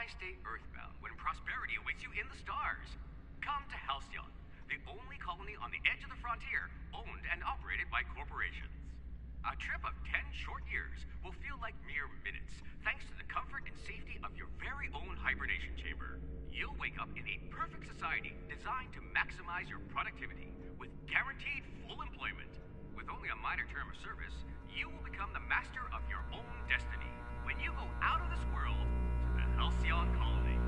why stay earthbound when prosperity awaits you in the stars? Come to Halcyon, the only colony on the edge of the frontier, owned and operated by corporations. A trip of 10 short years will feel like mere minutes, thanks to the comfort and safety of your very own hibernation chamber. You'll wake up in a perfect society designed to maximize your productivity, with guaranteed full employment. With only a minor term of service, you will become the master of your own destiny when you go out of this world to the Halcyon colony.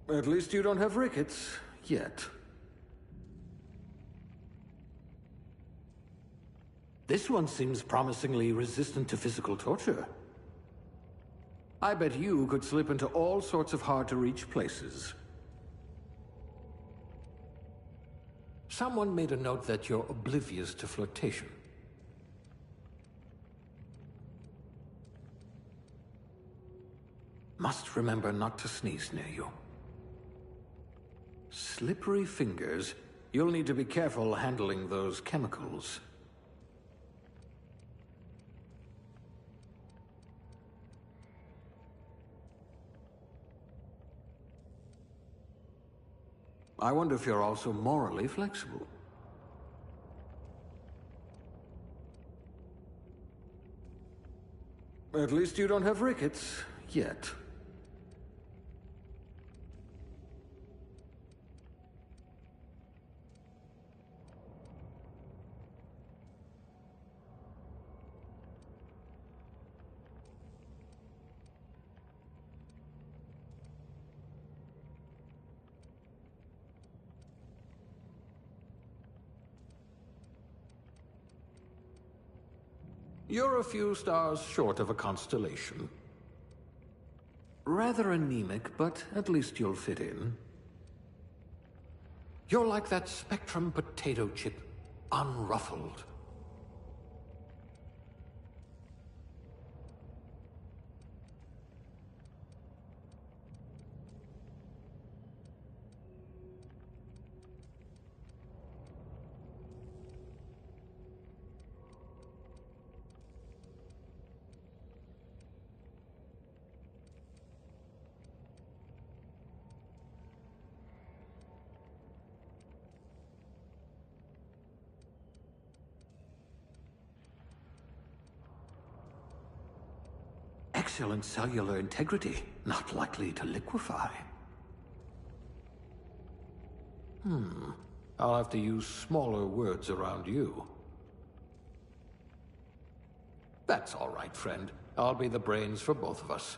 At least you don't have rickets, yet. This one seems promisingly resistant to physical torture. I bet you could slip into all sorts of hard-to-reach places. Someone made a note that you're oblivious to flirtation. Must remember not to sneeze near you. Slippery fingers. You'll need to be careful handling those chemicals. I wonder if you're also morally flexible. At least you don't have rickets, yet. You're a few stars short of a constellation. Rather anemic, but at least you'll fit in. You're like that Spectrum potato chip, unruffled. Excellent cellular integrity, not likely to liquefy. I'll have to use smaller words around you. That's all right, friend. I'll be the brains for both of us.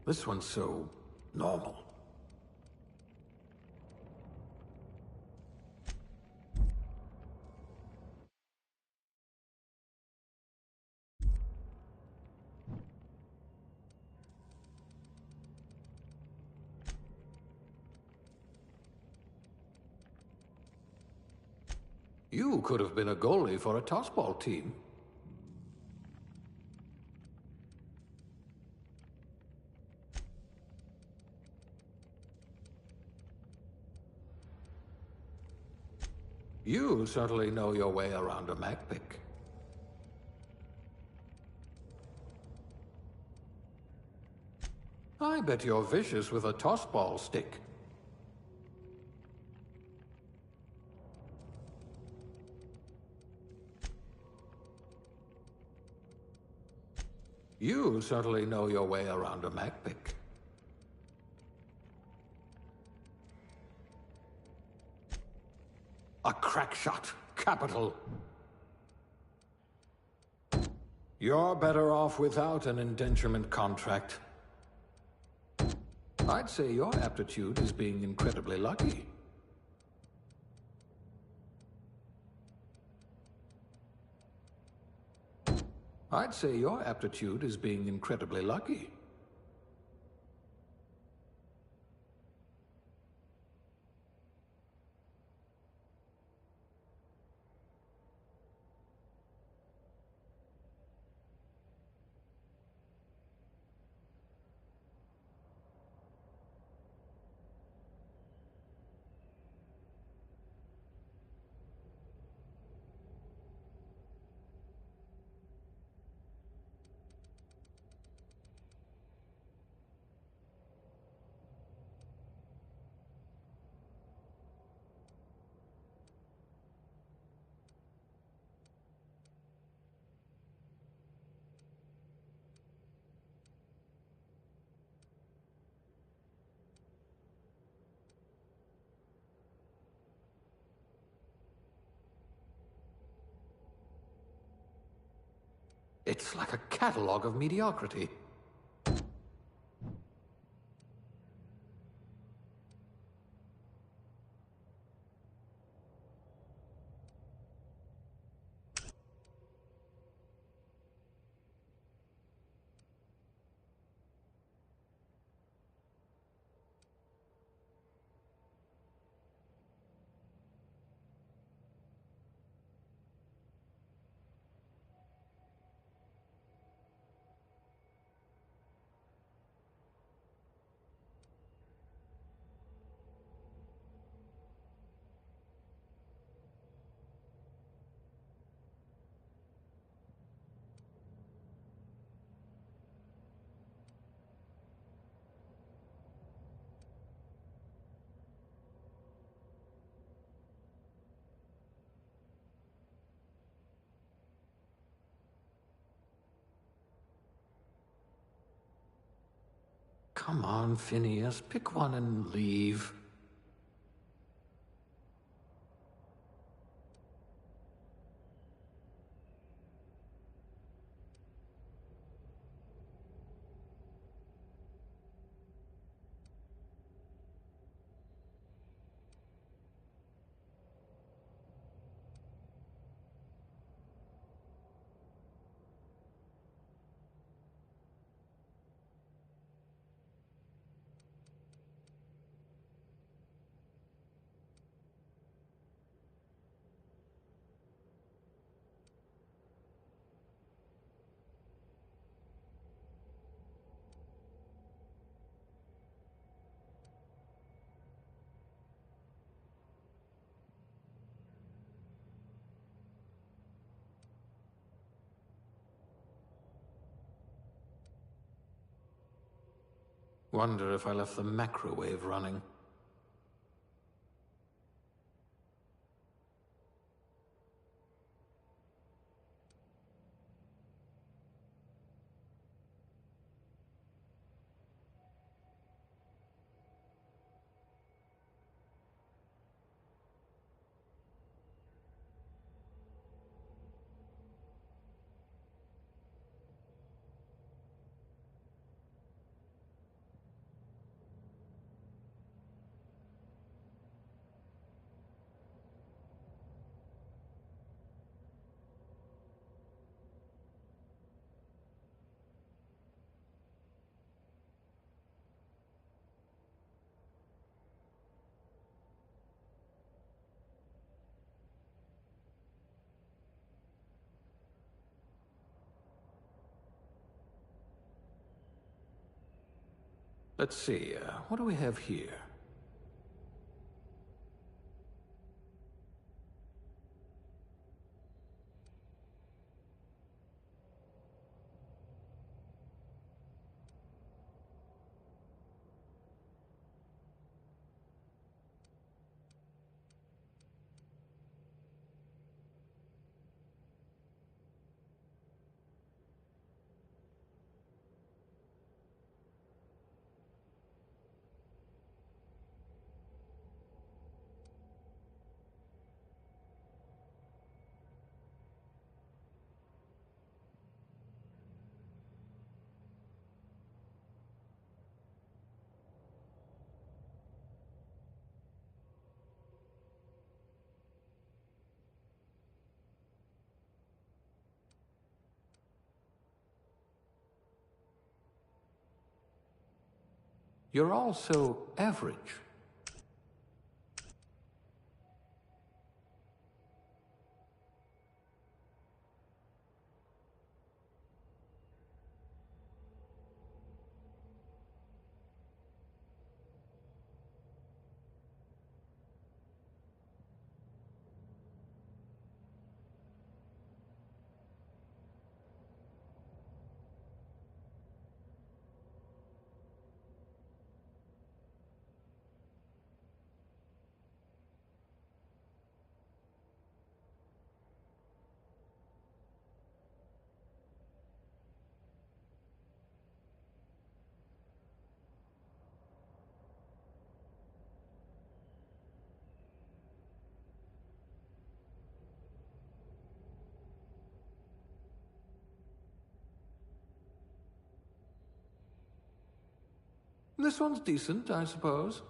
This one's so normal. You could have been a goalie for a tossball team. You certainly know your way around a mag pick. I bet you're vicious with a tossball stick. You certainly know your way around a mag pick. A crack shot. Capital. You're better off without an indenturement contract. I'd say your aptitude is being incredibly lucky. I'd say your aptitude is being incredibly lucky. It's like a catalog of mediocrity. Come on, Phineas, pick one and leave. Wonder if I left the microwave running. Let's see, what do we have here? You're all so average. This one's decent, I suppose.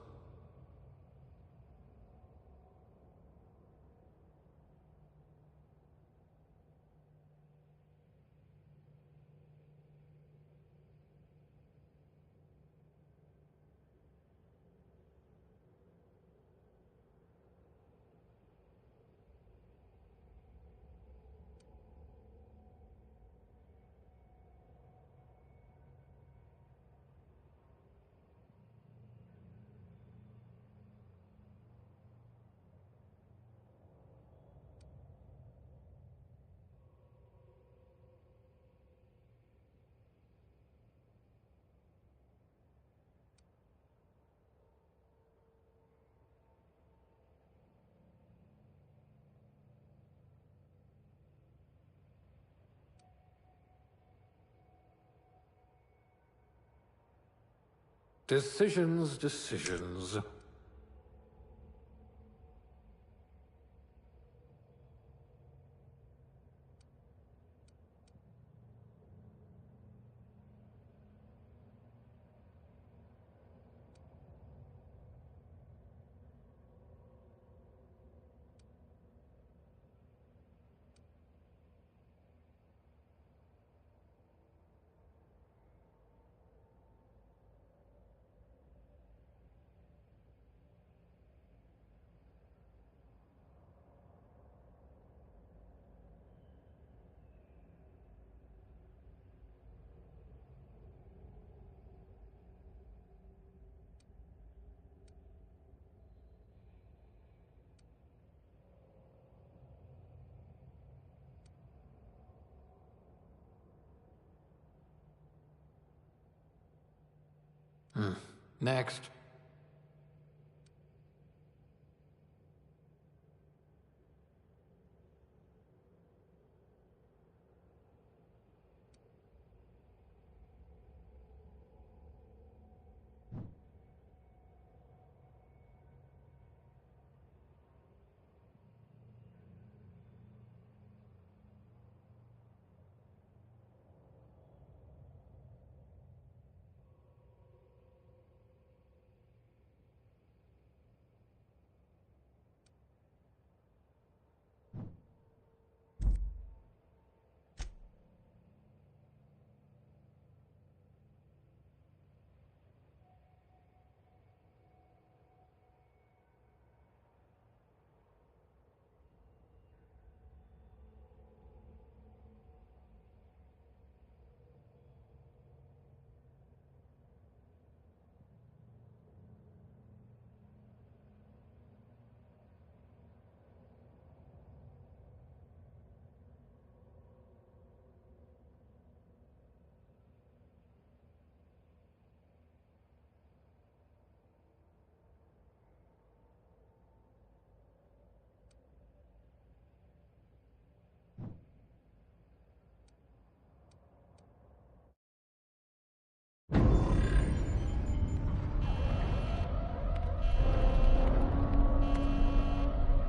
Decisions, decisions. Next.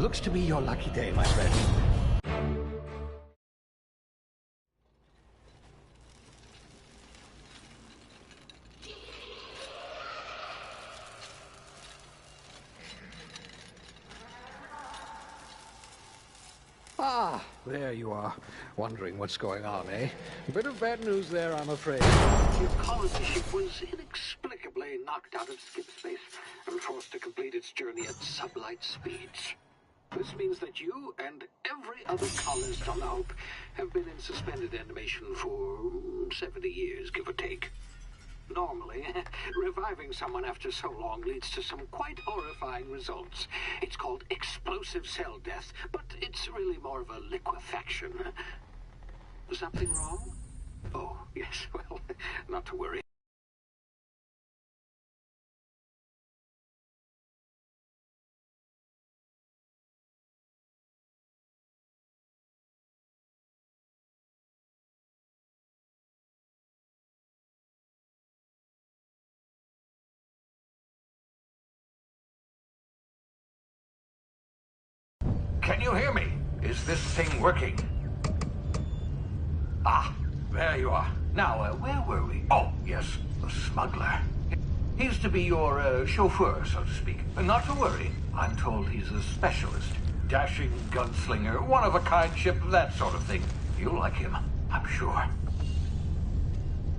Looks to be your lucky day, my friend. Ah, there you are. Wondering what's going on, eh? A bit of bad news there, I'm afraid. Your colony ship was inexplicably knocked out of skip space and forced to complete its journey at sublight speeds. This means that you and every other colonist on the Hope have been in suspended animation for 70 years, give or take. Normally, reviving someone after so long leads to some quite horrifying results. It's called explosive cell death, but it's really more of a liquefaction. Something wrong? Oh, yes, well, not to worry. Can you hear me? Is this thing working? Ah, there you are. Now, where were we? Oh, yes, the smuggler. He's to be your chauffeur, so to speak. Not to worry. I'm told he's a specialist. Dashing gunslinger, one-of-a-kind ship, that sort of thing. You'll like him, I'm sure.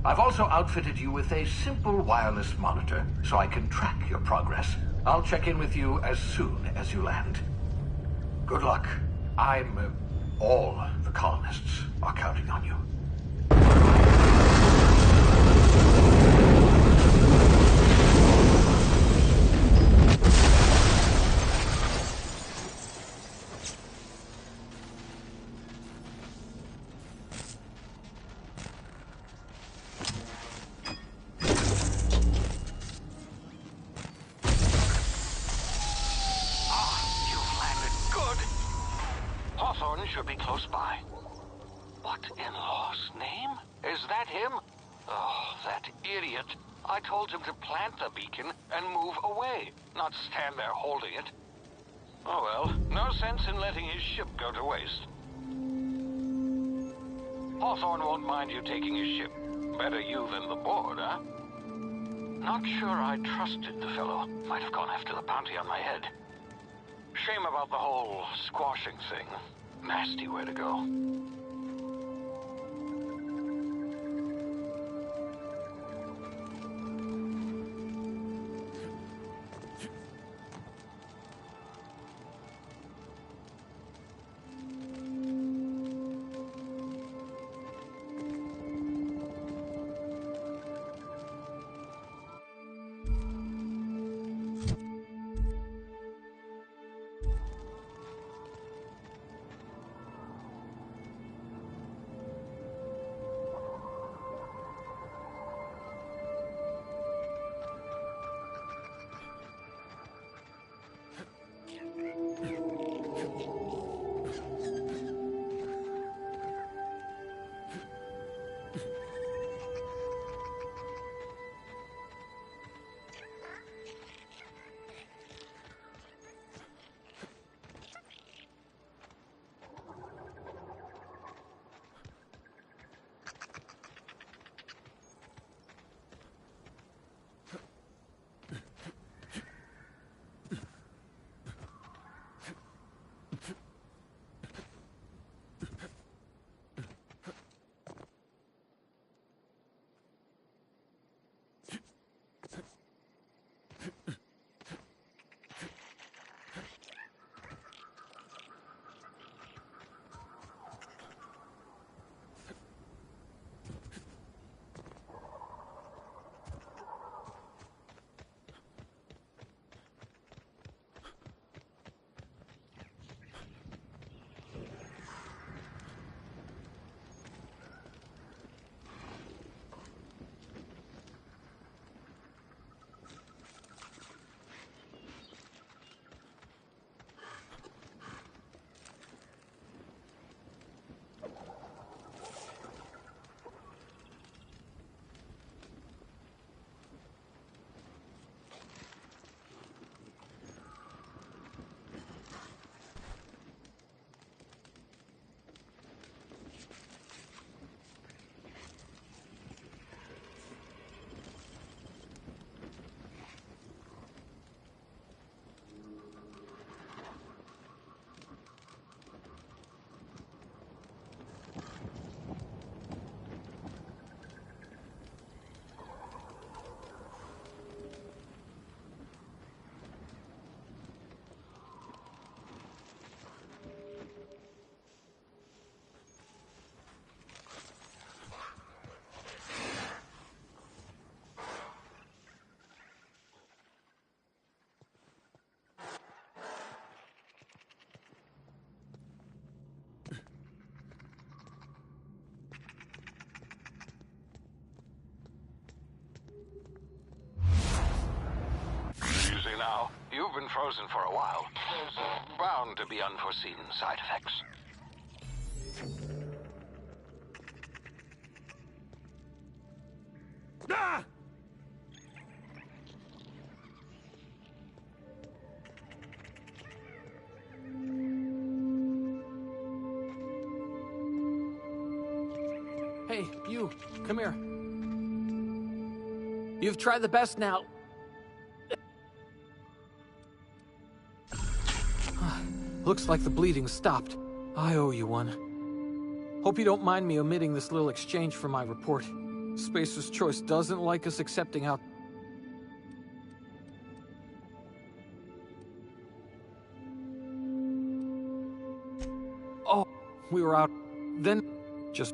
I've also outfitted you with a simple wireless monitor, so I can track your progress. I'll check in with you as soon as you land. Good luck. All the colonists are counting on you. Should be close by. What in law's name? Is that him? Oh, that idiot. I told him to plant the beacon and move away, not stand there holding it. Oh well, no sense in letting his ship go to waste. Hawthorne won't mind you taking his ship. Better you than the board, huh? Not sure I trusted the fellow. Might have gone after the bounty on my head. Shame about the whole squashing thing. Nasty way to go. now. You've been frozen for a while. There's bound to be unforeseen side effects. Ah! Hey, you, come here. You've tried the best now. Looks like the bleeding stopped. I owe you one. Hope you don't mind me omitting this little exchange from my report. Spacer's Choice doesn't like us accepting out... Oh, we were out. Then, just...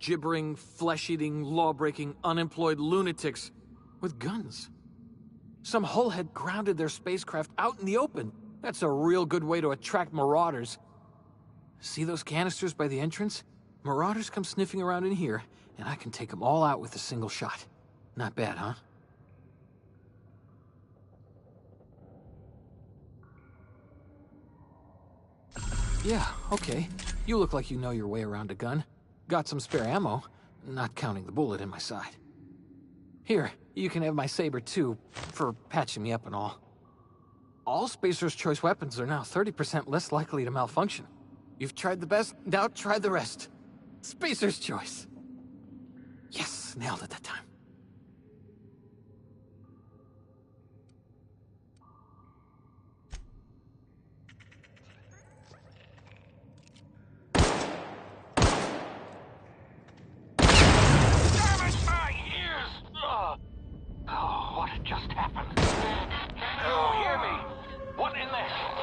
Gibbering, flesh-eating, law-breaking, unemployed lunatics with guns. Some hullhead grounded their spacecraft out in the open. That's a real good way to attract marauders. See those canisters by the entrance? Marauders come sniffing around in here, and I can take them all out with a single shot. Not bad, huh? Yeah, okay. You look like you know your way around a gun. Got some spare ammo, not counting the bullet in my side. Here, you can have my saber too, for patching me up and all. All Spacer's Choice weapons are now 30% less likely to malfunction. You've tried the best, now try the rest. Spacer's Choice. Yes, nailed it that time. Oh, what had just happened? Oh, hear me? What in the hell?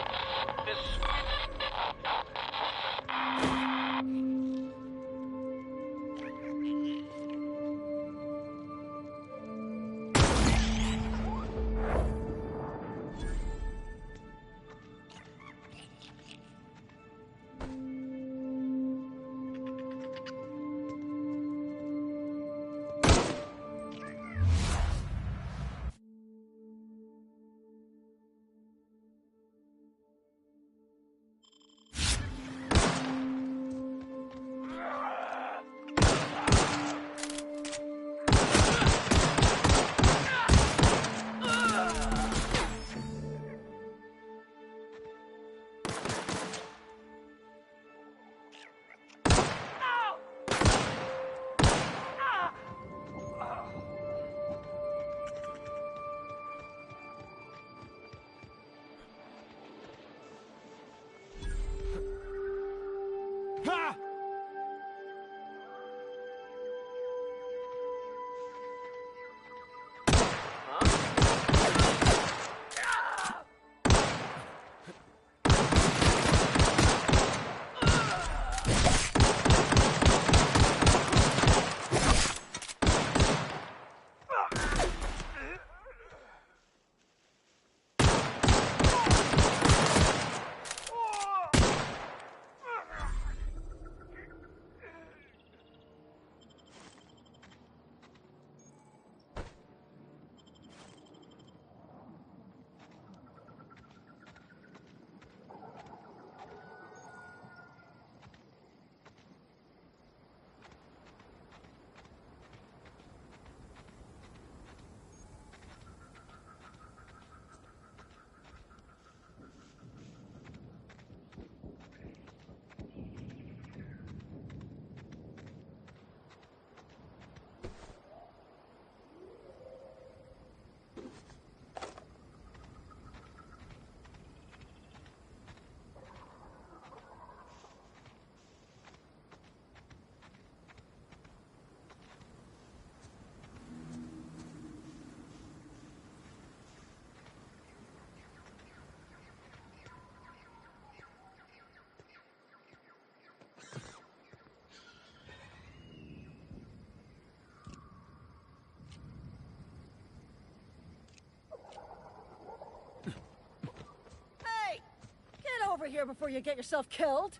of here before you get yourself killed.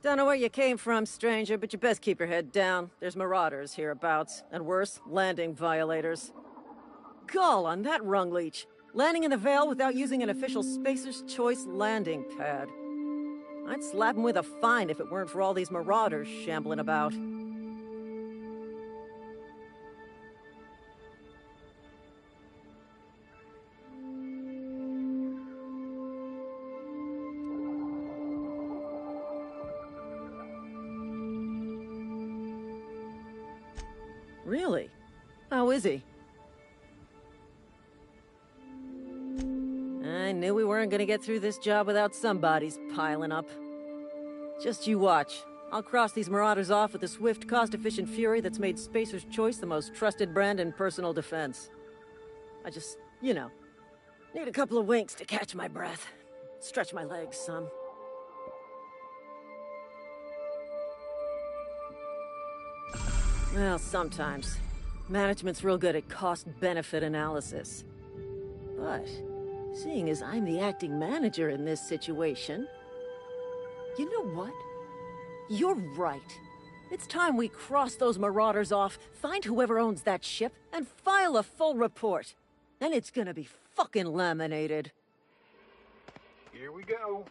Don't know where you came from, stranger, but you best keep your head down. There's marauders hereabouts, and worse, landing violators. Gall on that rung leech. Landing in the Vale without using an official Spacer's Choice landing pad. I'd slap him with a fine if it weren't for all these marauders shambling about. Really? How is he? I knew we weren't gonna get through this job without some bodies piling up. Just you watch. I'll cross these marauders off with the swift, cost-efficient fury that's made Spacer's Choice the most trusted brand in personal defense. I just, you know, need a couple of winks to catch my breath. Stretch my legs some. Well, sometimes. Management's real good at cost-benefit analysis. But, seeing as I'm the acting manager in this situation... You know what? You're right. It's time we cross those marauders off, find whoever owns that ship, and file a full report. And it's gonna be fucking laminated. Here we go.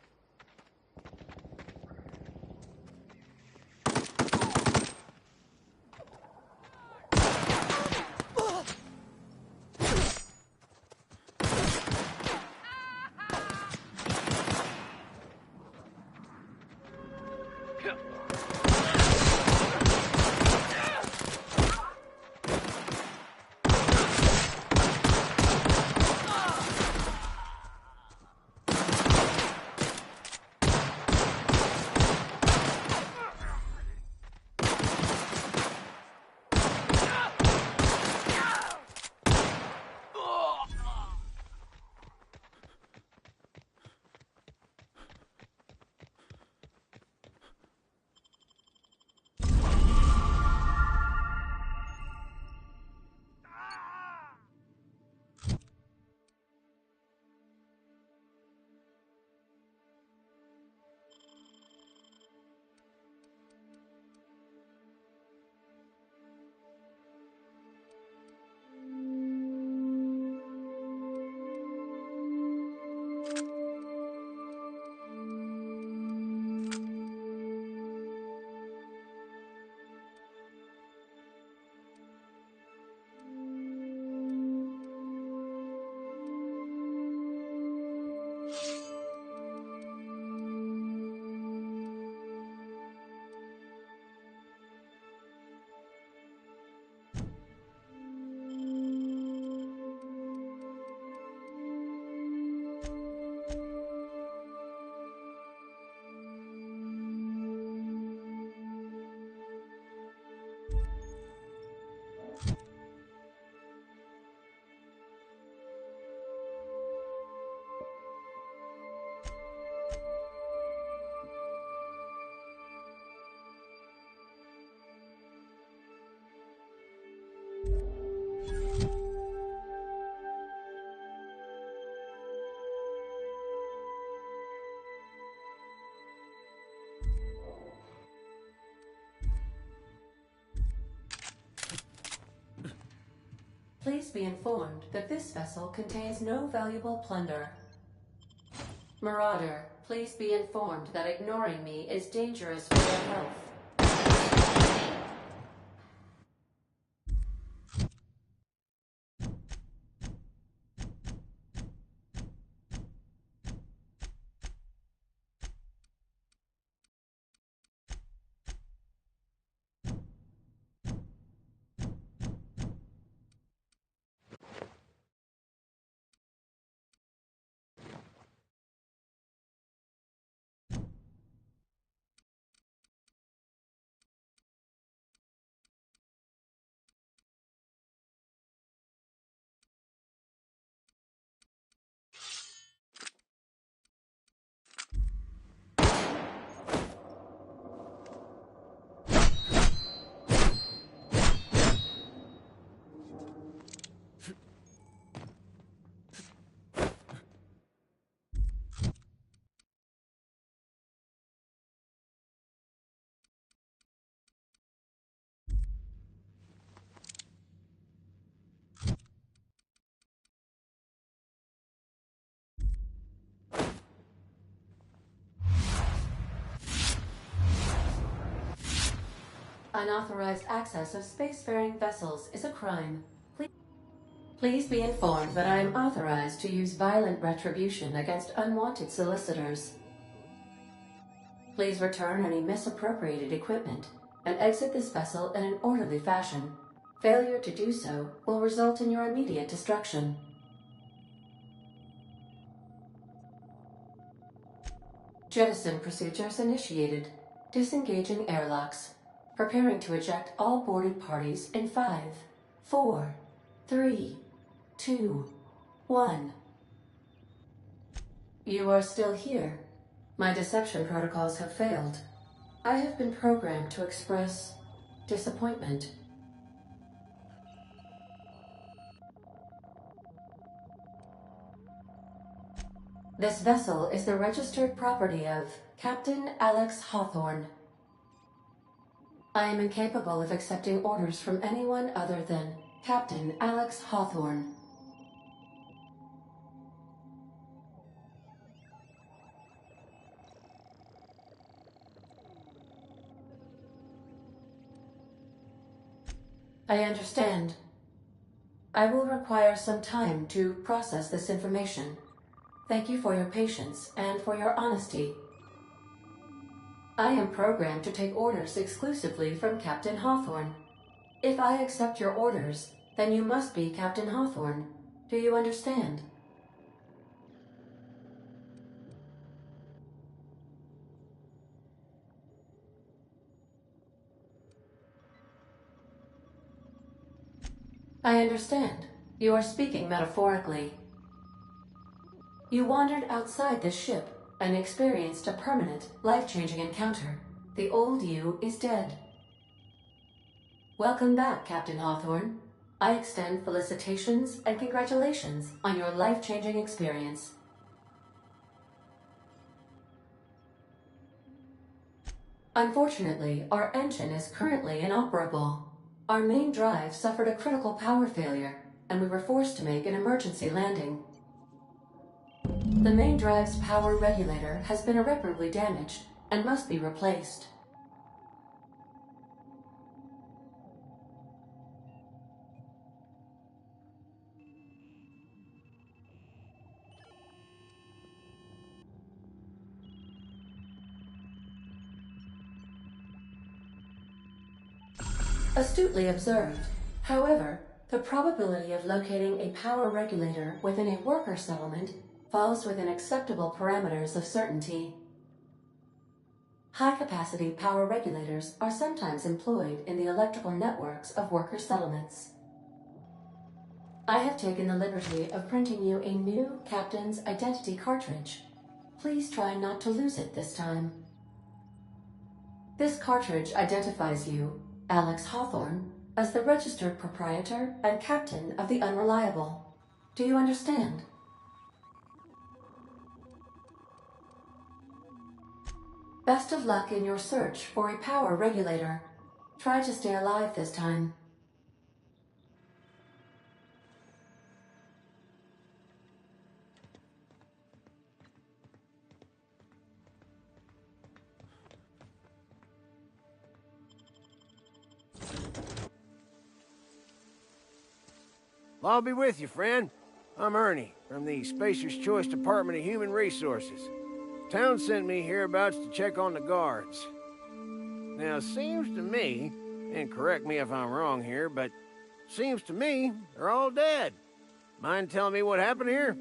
Please be informed that this vessel contains no valuable plunder. Marauder, please be informed that ignoring me is dangerous for your health. Unauthorized access of spacefaring vessels is a crime. Please be informed that I am authorized to use violent retribution against unwanted solicitors. Please return any misappropriated equipment and exit this vessel in an orderly fashion. Failure to do so will result in your immediate destruction. Jettison procedures initiated. Disengaging airlocks. Preparing to eject all boarded parties in 5, 4, 3, 2, 1. You are still here. My deception protocols have failed. I have been programmed to express disappointment. This vessel is the registered property of Captain Alex Hawthorne. I am incapable of accepting orders from anyone other than Captain Alex Hawthorne. I understand. I will require some time to process this information. Thank you for your patience and for your honesty. I am programmed to take orders exclusively from Captain Hawthorne. If I accept your orders, then you must be Captain Hawthorne. Do you understand? I understand. You are speaking metaphorically. You wandered outside this ship and experienced a permanent, life-changing encounter. The old you is dead. Welcome back, Captain Hawthorne. I extend felicitations and congratulations on your life-changing experience. Unfortunately, our engine is currently inoperable. Our main drive suffered a critical power failure, and we were forced to make an emergency landing. The main drive's power regulator has been irreparably damaged and must be replaced. Astutely observed. However, the probability of locating a power regulator within a worker settlement falls within acceptable parameters of certainty. High-capacity power regulators are sometimes employed in the electrical networks of worker settlements. I have taken the liberty of printing you a new Captain's Identity cartridge. Please try not to lose it this time. This cartridge identifies you, Alex Hawthorne, as the registered proprietor and captain of the Unreliable. Do you understand? Best of luck in your search for a power regulator. Try to stay alive this time. Well, I'll be with you, friend. I'm Ernie, from the Spacer's Choice Department of Human Resources. Town sent me hereabouts to check on the guards. Now, seems to me, and correct me if I'm wrong here, but seems to me they're all dead. Mind telling me what happened here?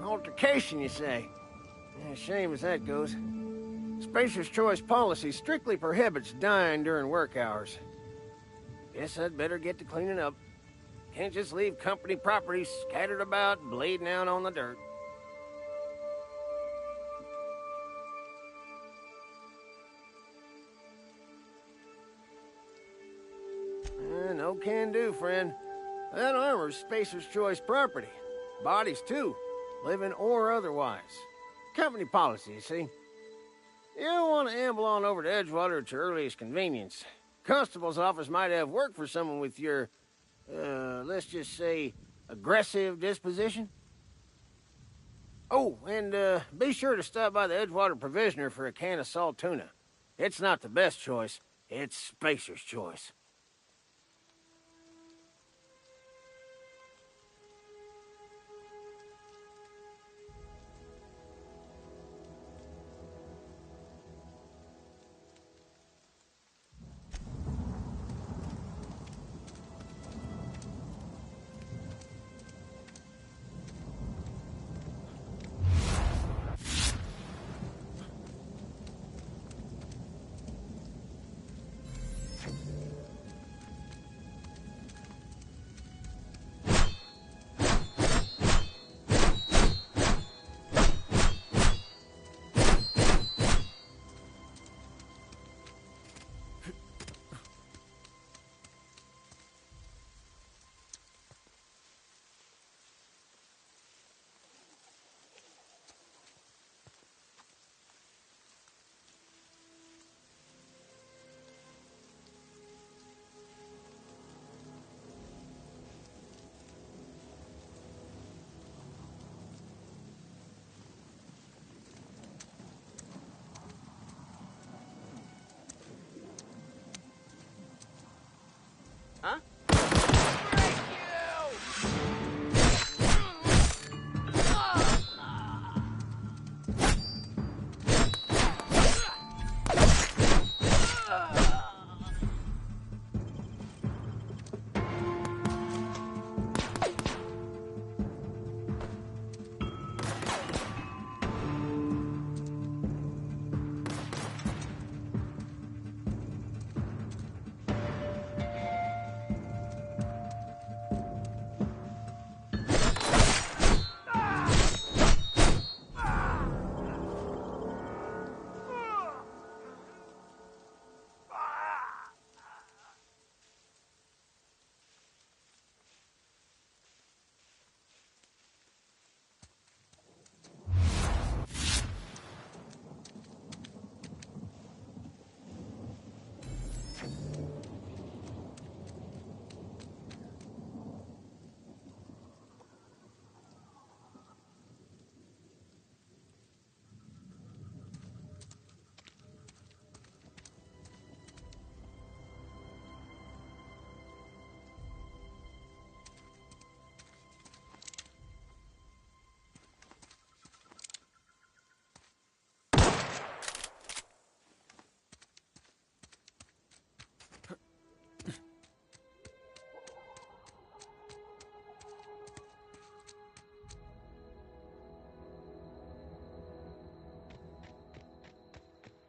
Altercation, you say? Yeah, shame as that goes. Spacer's Choice policy strictly prohibits dying during work hours. Guess I'd better get to cleaning up. Can't just leave company property scattered about, bleeding out on the dirt. No can do, friend. That armor's Spacer's Choice property. Bodies, too. Living or otherwise. Company policy, you see. You'll want to amble on over to Edgewater at your earliest convenience. Constable's office might have work for someone with your, let's just say, aggressive disposition. Oh, and be sure to stop by the Edgewater Provisioner for a can of salt tuna. It's not the best choice, it's Spacer's choice. Huh?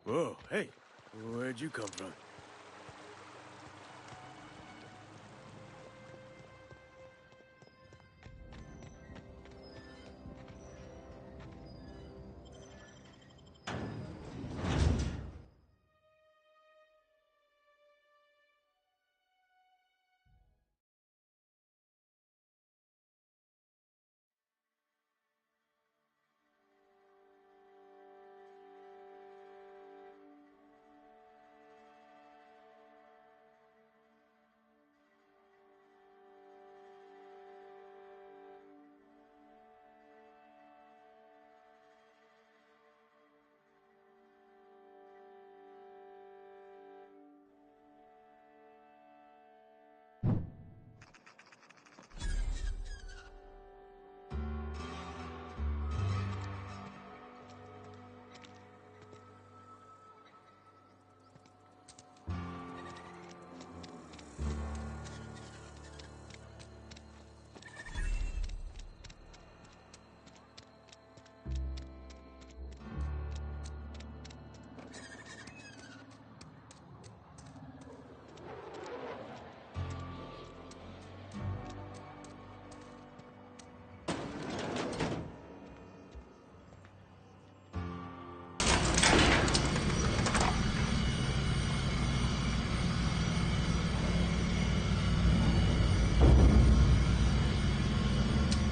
Whoa, hey, where'd you come from?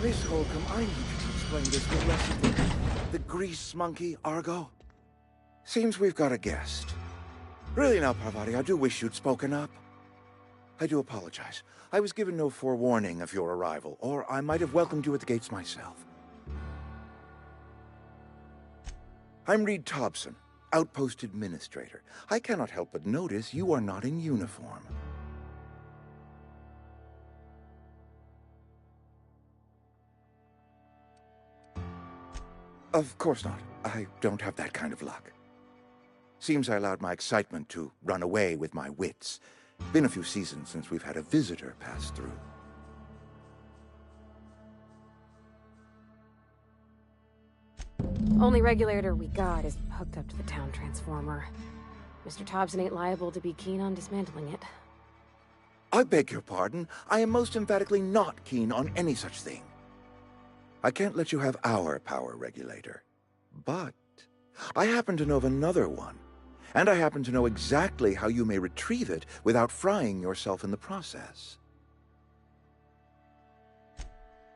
Miss Holcomb, I need you to explain this to the rest of the grease monkey, Argo. Seems we've got a guest. Really now, Parvati, I do wish you'd spoken up. I do apologize. I was given no forewarning of your arrival, or I might have welcomed you at the gates myself. I'm Reed Thompson, Outpost Administrator. I cannot help but notice you are not in uniform. Of course not. I don't have that kind of luck. Seems I allowed my excitement to run away with my wits. Been a few seasons since we've had a visitor pass through. Only regulator we got is hooked up to the town transformer. Mr. Thompson ain't liable to be keen on dismantling it. I beg your pardon. I am most emphatically not keen on any such thing. I can't let you have our power regulator. But I happen to know of another one. And I happen to know exactly how you may retrieve it without frying yourself in the process.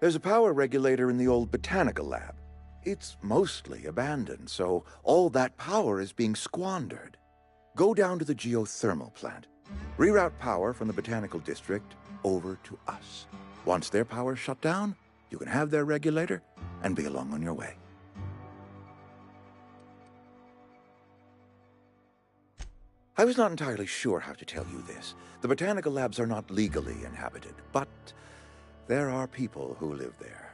There's a power regulator in the old botanical lab. It's mostly abandoned, so all that power is being squandered. Go down to the geothermal plant. Reroute power from the botanical district over to us. Once their power's shut down, you can have their regulator and be along on your way. I was not entirely sure how to tell you this. The botanical labs are not legally inhabited, but there are people who live there.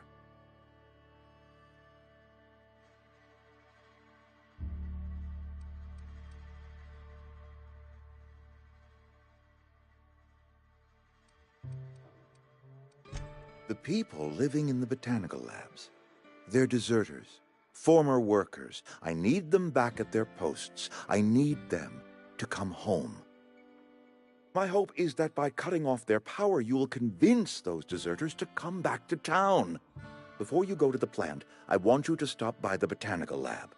The people living in the botanical labs. They're deserters, former workers. I need them back at their posts. I need them to come home. My hope is that by cutting off their power, you will convince those deserters to come back to town. Before you go to the plant, I want you to stop by the botanical lab.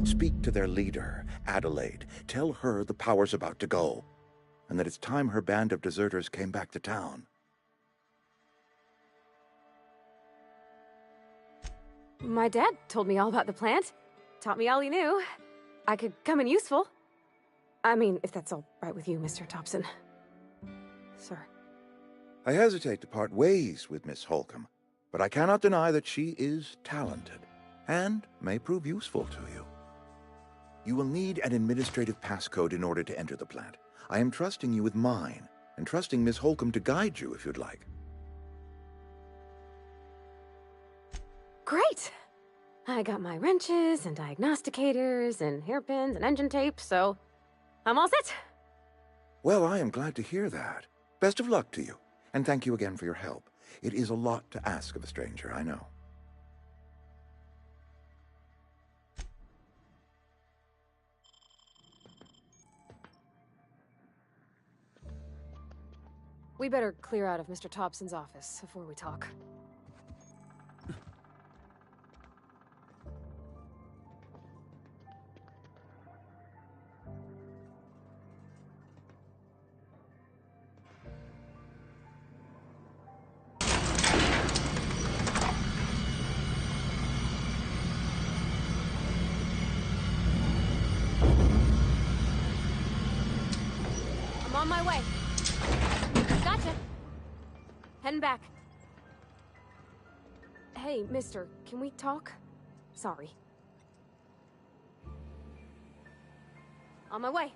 Speak to their leader, Adelaide. Tell her the power's about to go, and that it's time her band of deserters came back to town. My dad told me all about the plant. Taught me all he knew. I could come in useful. I mean, if that's all right with you, Mr. Thompson. Sir. I hesitate to part ways with Miss Holcomb, but I cannot deny that she is talented and may prove useful to you. You will need an administrative passcode in order to enter the plant. I am trusting you with mine, and trusting Miss Holcomb to guide you if you'd like. Great! I got my wrenches and diagnosticators and hairpins and engine tape, so I'm all set. Well, I am glad to hear that. Best of luck to you, and thank you again for your help. It is a lot to ask of a stranger, I know. We better clear out of Mr. Thompson's office before we talk. I'm on my way. Gotcha. Heading back. Hey, mister, can we talk? Sorry. On my way.